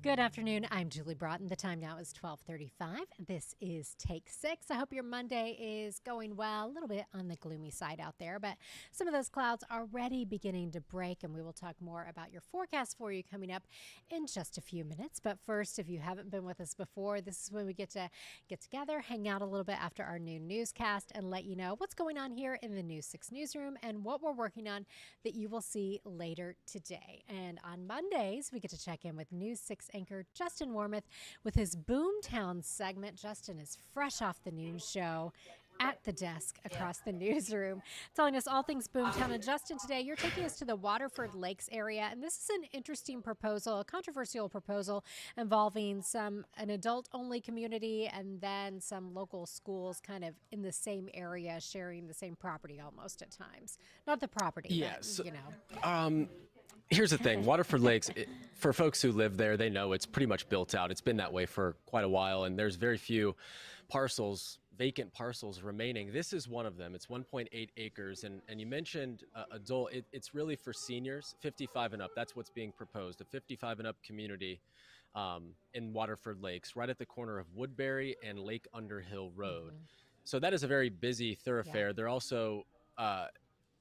Good afternoon. I'm Julie Broughton. The time now is 12:35. This is Take 6. I hope your Monday is going well. A little bit on the gloomy side out there, but some of those clouds are already beginning to break, and we will talk more about your forecast for you coming up in just a few minutes. But first, if you haven't been with us before, this is when we get together, hang out a little bit after our noon newscast, and let you know what's going on here in the News 6 newsroom and what we're working on that you will see later today. And on Mondays, we get to check in with News 6 anchor Justin Warmoth with his Boomtown segment. Justin is fresh off the noon show at the desk across the newsroom, telling us all things Boomtown. And Justin, today you're taking us to the Waterford Lakes area, and this is an interesting proposal, a controversial proposal involving an adult-only community and then some local schools kind of in the same area, sharing the same property almost at times. Not the property, yes. but, you know. Here's the thing. Waterford Lakes, for folks who live there, they know it's pretty much built out. It's been that way for quite a while, and there's very few vacant parcels remaining. This is one of them. It's 1.8 acres, and you mentioned adult. It's really for seniors, 55 and up. That's what's being proposed, a 55 and up community in Waterford Lakes, right at the corner of Woodbury and Lake Underhill Road. Mm-hmm. So that is a very busy thoroughfare. Yeah. They're also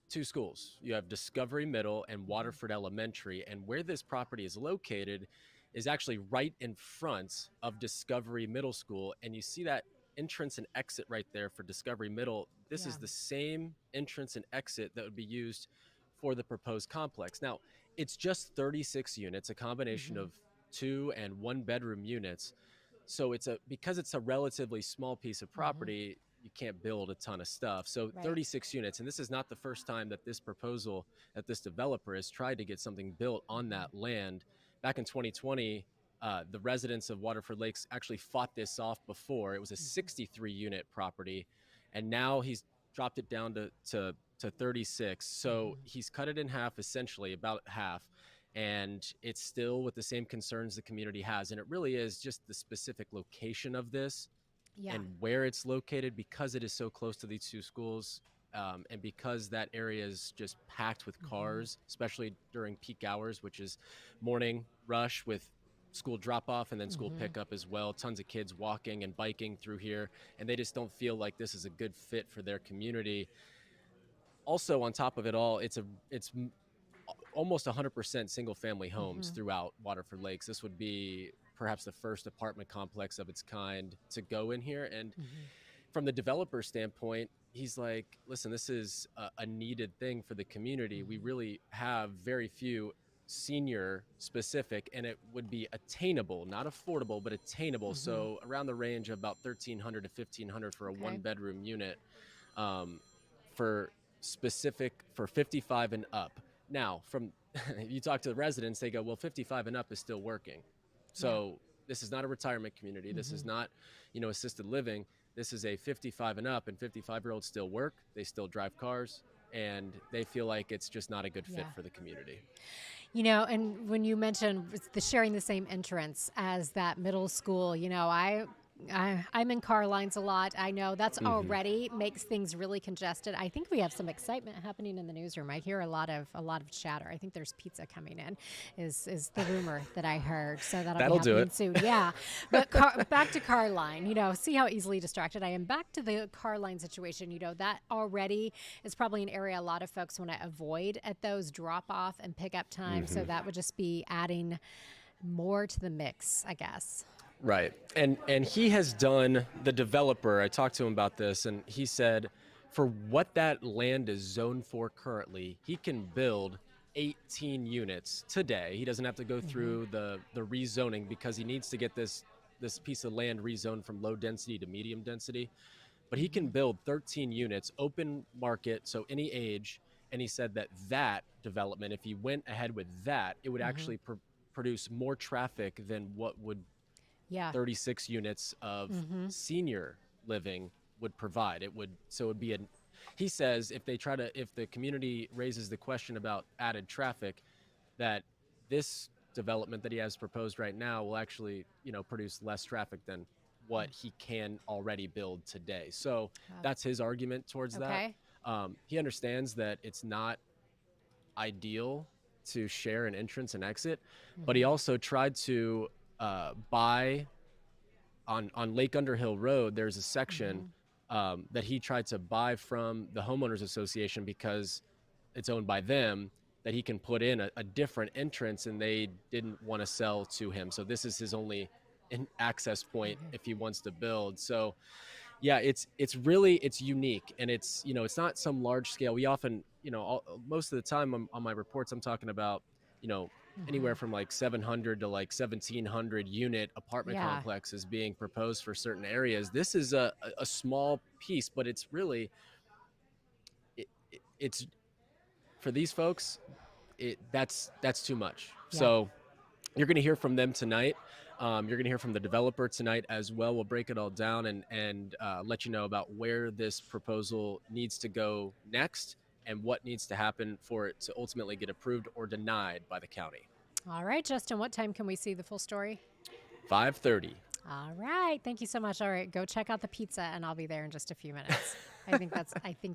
two schools. You have Discovery Middle and Waterford Elementary, and where this property is located is actually right in front of Discovery Middle School, and you see that entrance and exit right there for Discovery Middle. This is the same entrance and exit that would be used for the proposed complex. Now, it's just 36 units, a combination of 2 and 1 bedroom units. So because it's a relatively small piece of property, you can't build a ton of stuff. So 36 units. And this is not the first time that this developer has tried to get something built on that land. Back in 2020, the residents of Waterford Lakes actually fought this off before. It was a 63 unit property, and now he's dropped it down to 36. So he's cut it in half, essentially about half. And it's still with the same concerns the community has. And it really is just the specific location of this. Yeah. And where it's located, because it is so close to these two schools, and because that area is just packed with cars, especially during peak hours, which is morning rush with school drop-off and then school pickup as well. Tons of kids walking and biking through here, and they just don't feel like this is a good fit for their community. Also, on top of it all, it's almost 100% single-family homes throughout Waterford Lakes. This would be perhaps the first apartment complex of its kind to go in here. And from the developer standpoint, he's like, listen, this is a needed thing for the community. We really have very few senior specific, and it would be attainable, not affordable, but attainable. So around the range of about $1,300 to $1,500 for a one bedroom unit, for 55 and up. Now, you talk to the residents, they go, well, 55 and up is still working. So this is not a retirement community. This is not, assisted living. This is a 55 and up, and 55-year-olds still work. They still drive cars, and they feel like it's just not a good fit for the community. And when you mentioned the sharing the same entrance as that middle school, I'm in car lines a lot. I know that's already makes things really congested. I think we have some excitement happening in the newsroom. I hear a lot of chatter. I think there's pizza coming in, is the rumor that I heard. So that'll be happening soon. Yeah, but back to car line. See how easily distracted I am. Back to the car line situation. That already is probably an area a lot of folks want to avoid at those drop off and pickup times. So that would just be adding more to the mix, I guess. Right. And he has done, the developer, I talked to him about this, and he said for what that land is zoned for currently, he can build 18 units today. He doesn't have to go through the rezoning because he needs to get this piece of land rezoned from low density to medium density. But he can build 13 units, open market, so any age. And he said that development, if he went ahead with that, it would actually produce more traffic than what would 36 units of senior living would provide. He says if the community raises the question about added traffic, that this development that he has proposed right now will actually, produce less traffic than what he can already build today. So that's his argument towards that. He understands that it's not ideal to share an entrance and exit, but he also tried to by on Lake Underhill Road, there's a section that he tried to buy from the homeowners association because it's owned by them, that he can put in a different entrance, and they didn't want to sell to him. So this is his only access point if he wants to build. So yeah, it's really, it's unique, and it's, you know, it's not some large scale. We often, you know, most of the time on my reports, I'm talking about, you know, anywhere from like 700 to like 1700 unit apartment Yeah. complexes being proposed for certain areas. This is a small piece, but it's really, it's for these folks, that's too much. Yeah. So you're going to hear from them tonight. You're going to hear from the developer tonight as well. We'll break it all down and let you know about where this proposal needs to go next and what needs to happen for it to ultimately get approved or denied by the county. All right, Justin, what time can we see the full story? 5:30. All right. Thank you so much. All right, go check out the pizza and I'll be there in just a few minutes. I think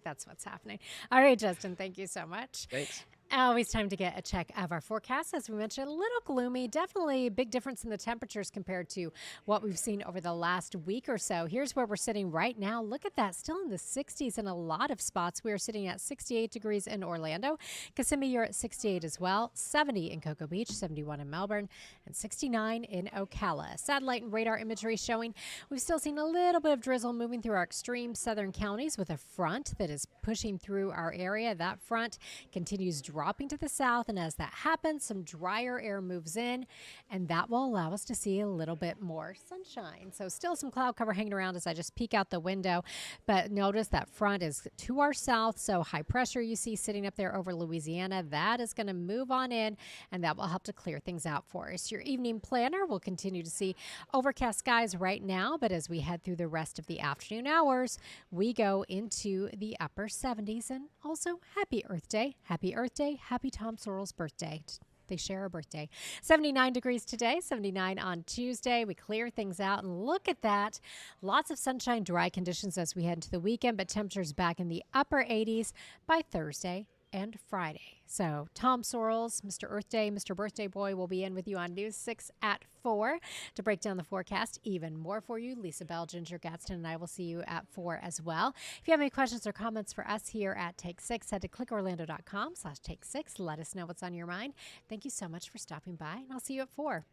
that's what's happening. All right, Justin, thank you so much. Thanks. Always time to get a check of our forecast. As we mentioned, a little gloomy, definitely a big difference in the temperatures compared to what we've seen over the last week or so. Here's where we're sitting right now. Look at that, still in the 60s in a lot of spots. We are sitting at 68 degrees in Orlando. Kissimmee, you're at 68 as well. 70 in Cocoa Beach, 71 in Melbourne, and 69 in Ocala. Satellite and radar imagery showing we've still seen a little bit of drizzle moving through our extreme southern counties with a front that is pushing through our area. That front continues dropping to the south, and as that happens, some drier air moves in, and that will allow us to see a little bit more sunshine. So still some cloud cover hanging around as I just peek out the window, but notice that front is to our south, so high pressure you see sitting up there over Louisiana, that is going to move on in, and that will help to clear things out for us. Your evening planner will continue to see overcast skies right now, but as we head through the rest of the afternoon hours, we go into the upper 70s. And also, happy Earth Day. Happy Earth Day. Happy Tom Sorrell's birthday. They share a birthday. 79 degrees today, 79 on Tuesday. We clear things out, and look at that. Lots of sunshine, dry conditions as we head into the weekend, but temperatures back in the upper 80s by Thursday and Friday. So Tom Sorrells, Mr. Earth Day, Mr. Birthday Boy will be in with you on News 6 at 4 to break down the forecast even more for you. Lisa Bell, Ginger Gadsden, and I will see you at 4 as well. If you have any questions or comments for us here at Take 6, head to clickorlando.com/take6. Let us know what's on your mind. Thank you so much for stopping by, and I'll see you at 4.